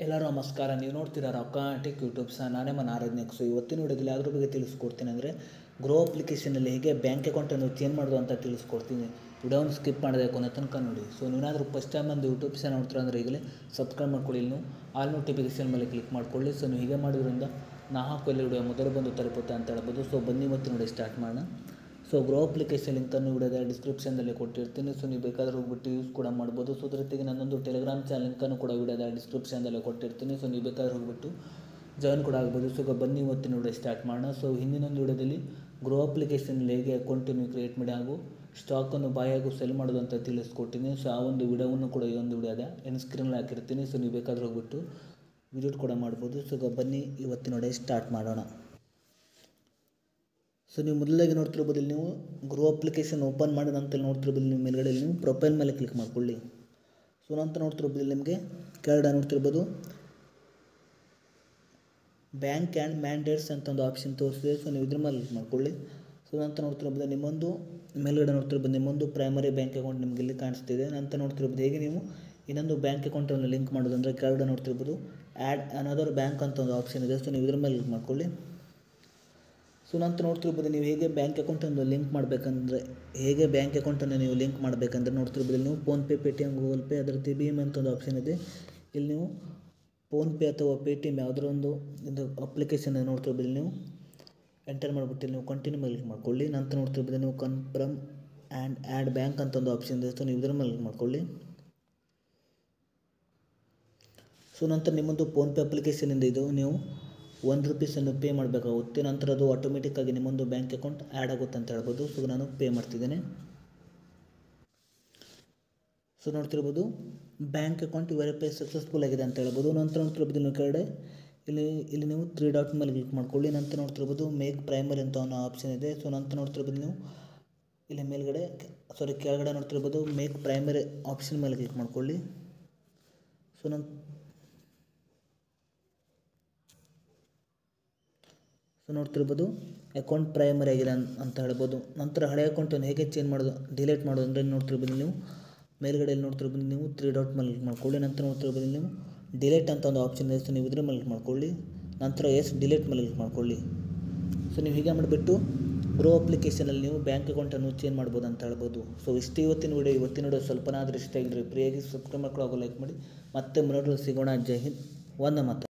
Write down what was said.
ಎಲ್ಲರೂ ನಮಸ್ಕಾರ. ನೀವು ನೋಡ್ತೀರಾ ರೊಕ್ಕಾಟಿಕ್ ಯೂಟ್ಯೂಬ್ ನಾನೇ ಮನ ಆರಾಧನೆಕ್. ಸೊ ಇವತ್ತಿನ ವಿಡಿಯೋದಲ್ಲಿ ಅದ್ರ ಬಗ್ಗೆ ತಿಳಿಸ್ಕೊಡ್ತೀನಿ. ಅಂದರೆ ಗ್ರೋ ಅಪ್ಲಿಕೇಶನಲ್ಲಿ ಹೇಗೆ ಬ್ಯಾಂಕ್ ಅಕೌಂಟನ್ನು ಚೇಂಜ್ ಮಾಡೋದು ಅಂತ ತಿಳಿಸ್ಕೊಡ್ತೀನಿ. ವಿಡಿಯೋವನ್ನು ಸ್ಕಿಪ್ ಮಾಡಿದೆ ಕೊನೆ ತನಕ ನೋಡಿ. ಸೊ ನೀವೇನಾದರೂ ಫಸ್ಟ್ ಟೈಮ್ ಒಂದು ಯೂಟ್ಯೂಬ್ ಚಾನಲ್ ನೋಡ್ತೀರಾ ಅಂದರೆ ಈಗಲೇ ಸಬ್ಸ್ಕ್ರೈಬ್ ಮಾಡ್ಕೊಳ್ಳಿ. ನೀವು ಆಲ್ ನೋಟಿಫಿಕೇಷನ್ ಮೇಲೆ ಕ್ಲಿಕ್ ಮಾಡ್ಕೊಳ್ಳಿ. ಸೊ ನೀವು ಹೀಗೆ ಮಾಡೋದ್ರಿಂದ ನಾ ಹಾಕೋ ಎಲ್ಲ ವಿಡಿಯೋ ಮೊದಲು ಬಂದು ತಲುಪುತ್ತೆ ಅಂತ ಹೇಳ್ಬೋದು. ಸೊ ಬನ್ನಿ ಇವತ್ತಿನ ವಿಡಿಯೋ ಸ್ಟಾರ್ಟ್ ಮಾಡೋಣ. ಸೊ ಗ್ರೋ ಅಪ್ಲಿಕೇಶನ್ ಲಿಂಕನ್ನು ವಿಡಿಯೋದ ಡಿಸ್ಕ್ರಿಪ್ಷನ್ದಲ್ಲಿ ಕೊಟ್ಟಿರ್ತೀನಿ. ಸೊ ನೀವು ಬೇಕಾದ್ರೆ ಹೋಗ್ಬಿಟ್ಟು ಯೂಸ್ ಕೂಡ ಮಾಡ್ಬೋದು. ಸೊ ಅದ್ರ ಜೊತೆಗೆ ನನ್ನೊಂದು ಟೆಲಿಗ್ರಾಮ್ ಚಾನಲ್ ಲಿಂಕನ್ನು ಕೂಡ ವಿಡಿಯೋದ ಡಿಸ್ಕ್ರಿಪ್ಷನ್ದಲ್ಲಿ ಕೊಟ್ಟಿರ್ತೀನಿ. ಸೊ ನೀವು ಬೇಕಾದ್ರೆ ಹೋಗ್ಬಿಟ್ಟು ಜಾಯಿನ್ ಕೂಡ ಆಗ್ಬೋದು. ಸೊ ಬನ್ನಿ ಇವತ್ತಿನ ವಿಡಿಯೋ ಸ್ಟಾರ್ಟ್ ಮಾಡೋಣ. ಸೊ ಹಿಂದಿನೊಂದು ವಿಡಿಯೋದಲ್ಲಿ ಗ್ರೋ ಅಪ್ಲಿಕೇಶನಲ್ಲಿ ಹೇಗೆ ಅಕೌಂಟನ್ನು ಕ್ರಿಯೇಟ್ ಮಾಡಿ ಹಾಗೂ ಸ್ಟಾಕನ್ನು ಬಾಯ್ ಹಾಗೂ ಸೆಲ್ ಮಾಡೋದು ಅಂತ ತಿಳಿಸ್ಕೊಟ್ಟಿನಿ. ಸೊ ಆ ಒಂದು ವಿಡಿಯೋವನ್ನು ಕೂಡ ಈ ಒಂದು ವಿಡಿಯೋದ ಎಂಡ್ ಸ್ಕ್ರೀನಲ್ಲಿ ಹಾಕಿರ್ತೀನಿ. ಸೊ ನೀವು ಬೇಕಾದ್ರೆ ಹೋಗ್ಬಿಟ್ಟು ವಿಸಿಟ್ ಕೂಡ ಮಾಡ್ಬೋದು. ಸೊ ಬನ್ನಿ ಇವತ್ತಿನ ವಿಡಿಯೋ ಸ್ಟಾರ್ಟ್ ಮಾಡೋಣ. ಸೊ ನೀವು ಮೊದಲಾಗಿ ನೋಡ್ತಿರ್ಬೋದು, ಇಲ್ಲಿ ನೀವು ಗ್ರೋ ಅಪ್ಲಿಕೇಶನ್ ಓಪನ್ ಮಾಡಿದ ನಂತರ ನೋಡ್ತಿರ್ಬೋದು, ನೀವು ಮೇಲ್ಗಡೆ ನೀವು ಪ್ರೊಫೈಲ್ ಮೇಲೆ ಕ್ಲಿಕ್ ಮಾಡ್ಕೊಳ್ಳಿ. ಸೊ ನಂತರ ನೋಡ್ತಿರ್ಬೋದು, ಇಲ್ಲಿ ನಿಮಗೆ ಕೆಳಗಡೆ ನೋಡ್ತಿರ್ಬೋದು ಬ್ಯಾಂಕ್ ಆ್ಯಂಡ್ ಮ್ಯಾಂಡೇಟ್ಸ್ ಅಂತ ಒಂದು ಆಪ್ಷನ್ ತೋರಿಸಿದೆ. ಸೊ ನೀವು ಇದ್ರ ಮೇಲೆ ಕ್ಲಿಕ್ ಮಾಡ್ಕೊಳ್ಳಿ. ಸೊ ನಂತರ ನೋಡ್ತಿರ್ಬೋದು, ನಿಮ್ಮೊಂದು ಮೇಲ್ಗಡೆ ನೋಡ್ತಿರ್ಬೋದು ನಿಮ್ಮೊಂದು ಪ್ರೈಮರಿ ಬ್ಯಾಂಕ್ ಅಕೌಂಟ್ ನಿಮಗೆ ಇಲ್ಲಿ ಕಾಣಿಸ್ತಿದೆ. ನಂತರ ನೋಡ್ತಿರ್ಬೋದು ಹೇಗೆ ನೀವು ಇನ್ನೊಂದು ಬ್ಯಾಂಕ್ ಅಕೌಂಟನ್ನು ಲಿಂಕ್ ಮಾಡೋದು ಅಂದರೆ ಕೆಳಗಡೆ ನೋಡ್ತಿರ್ಬೋದು ಆ್ಯಡ್ ಅನದರ್ ಬ್ಯಾಂಕ್ ಅಂತ ಒಂದು ಆಪ್ಷನ್ ಇದೆ. ಸೊ ನೀವು ಇದ್ರ ಮೇಲೆ ಕ್ಲಿಕ್ ಮಾಡ್ಕೊಳ್ಳಿ. ಸೊ ನಂತರ ನೋಡ್ತಿರ್ಬೋದು ನೀವು ಹೇಗೆ ಬ್ಯಾಂಕ್ ಅಕೌಂಟನ್ನು ಲಿಂಕ್ ಮಾಡಬೇಕಂದ್ರೆ ನೀವು ಲಿಂಕ್ ಮಾಡಬೇಕಂದ್ರೆ ನೋಡ್ತಿರ್ಬೋದು, ನೀವು ಫೋನ್ಪೇ, ಪೇಟಿಎಮ್, ಗೂಗಲ್ ಪೇ, ಅದರ ಭೀಮ್ ಅಂತ ಒಂದು ಆಪ್ಷನ್ ಇದೆ. ಇಲ್ಲಿ ನೀವು ಫೋನ್ಪೇ ಅಥವಾ ಪೇಟಿಎಮ್ ಯಾವುದರ ಒಂದು ಇದು ಅಪ್ಲಿಕೇಶನ್ ನೋಡ್ತಿರ್ಬೋದು, ನೀವು ಎಂಟರ್ ಮಾಡಿಬಿಟ್ಟು ನೀವು ಕಂಟಿನ್ಯೂ ಮೇಲೆ ಕ್ಲಿಕ್ ಮಾಡ್ಕೊಳ್ಳಿ. ನಂತರ ನೋಡ್ತಿರ್ಬೋದು ನೀವು ಕನ್ಫರ್ಮ್ ಆ್ಯಂಡ್ ಆ್ಯಡ್ ಬ್ಯಾಂಕ್ ಅಂತ ಒಂದು ಆಪ್ಷನ್ ಇದೆ. ಸೊ ನೀವು ಇದರ ಮೇಲೆ ಕ್ಲಿಕ್ ಮಾಡ್ಕೊಳ್ಳಿ. ಸೊ ನಂತರ ನಿಮ್ಮದು ಫೋನ್ಪೇ ಅಪ್ಲಿಕೇಶನಿಂದ ಇದು ನೀವು ₹1 ಪೇ ಮಾಡಬೇಕಾಗುತ್ತೆ. ನಂತರ ಅದು ಆಟೋಮೆಟಿಕ್ಕಾಗಿ ನಿಮ್ಮೊಂದು ಬ್ಯಾಂಕ್ ಅಕೌಂಟ್ ಆ್ಯಡ್ ಆಗುತ್ತೆ ಅಂತ ಹೇಳ್ಬೋದು. ಸೊ ನಾನು ಪೇ ಮಾಡ್ತಿದ್ದೇನೆ. ಸೊ ನೋಡ್ತಿರ್ಬೋದು ಬ್ಯಾಂಕ್ ಅಕೌಂಟ್ ವೆರಿಫೈ ಸಕ್ಸಸ್ಫುಲ್ ಆಗಿದೆ ಅಂತ ಹೇಳ್ಬೋದು. ನಂತರ ನೋಡ್ತಿರ್ಬೋದು ನೀವು ಕೆಳಗಡೆ ಇಲ್ಲಿ ನೀವು 3 ಡಾಟ್ ಮೇಲೆ ಕ್ಲಿಕ್ ಮಾಡ್ಕೊಳ್ಳಿ. ನಂತರ ನೋಡ್ತಿರ್ಬೋದು ಮೇಕ್ ಪ್ರೈಮರಿ ಅಂತ ಅನ್ನೋ ಆಪ್ಷನ್ ಇದೆ. ಸೊ ನಂತರ ನೋಡ್ತಿರ್ಬೋದು ನೀವು ಇಲ್ಲಿ ಕೆಳಗಡೆ ನೋಡ್ತಿರ್ಬೋದು ಮೇಕ್ ಪ್ರೈಮರಿ ಆಪ್ಷನ್ ಮೇಲೆ ಕ್ಲಿಕ್ ಮಾಡ್ಕೊಳ್ಳಿ. ಸೊ ನೋಡ್ತಿರ್ಬೋದು ಅಕೌಂಟ್ ಪ್ರೈಮರಿ ಆಗಿದೆ ಅಂತ ಹೇಳ್ಬೋದು. ನಂತರ ಹಳೆ ಅಕೌಂಟನ್ನು ಹೇಗೆ ಚೇಂಜ್ ಮಾಡೋದು ಡಿಲೀಟ್ ಮಾಡೋದು ಅಂದರೆ ನೋಡ್ತಿರ್ಬೋದು ನೀವು ಮೇಲ್ಗಡೆ ನೋಡ್ತಿರ್ಬೋದು ನೀವು 3 ಡಾಟ್ ಮೇಲೆ ಕ್ಲಿಕ್ ಮಾಡ್ಕೊಳ್ಳಿ. ನಂತರ ನೋಡ್ತಿರ್ಬೋದು ನೀವು ಡಿಲೀಟ್ ಅಂತ ಒಂದು ಆಪ್ಷನ್ ಇದೆ. ಸೊ ನೀವು ಇದ್ರ ಮೇಲೆ ಕ್ಲಿಕ್ ಮಾಡ್ಕೊಳ್ಳಿ. ನಂತರ ಡಿಲೀಟ್ ಮೇಲೆ ಕ್ಲಿಕ್ ಮಾಡ್ಕೊಳ್ಳಿ. ಸೊ ನೀವು ಹೀಗೆ ಮಾಡಿಬಿಟ್ಟು ಗ್ರೋ ಅಪ್ಲಿಕೇಶನಲ್ಲಿ ನೀವು ಬ್ಯಾಂಕ್ ಅಕೌಂಟನ್ನು ಚೇಂಜ್ ಮಾಡ್ಬೋದು ಅಂತ ಹೇಳ್ಬೋದು. ಸೊ ಇಷ್ಟು ಇವತ್ತಿನ ವಿಡಿಯೋ ಸ್ವಲ್ಪನಾದರೂ ಇಷ್ಟ ಆಗಿದ್ರೆ ಫ್ರೀಯಾಗಿ ಸಬ್ಸ್ಕ್ರೈಬ್ ಮಾಡ್ಕೊಳ್ಳೋ ಲೈಕ್ ಮಾಡಿ. ಮತ್ತೆ ಮುಂದೆ ಸಿಗೋಣ. ಜೈ ಹಿಂದ್, ವಂದೇ ಮಾತರಂ.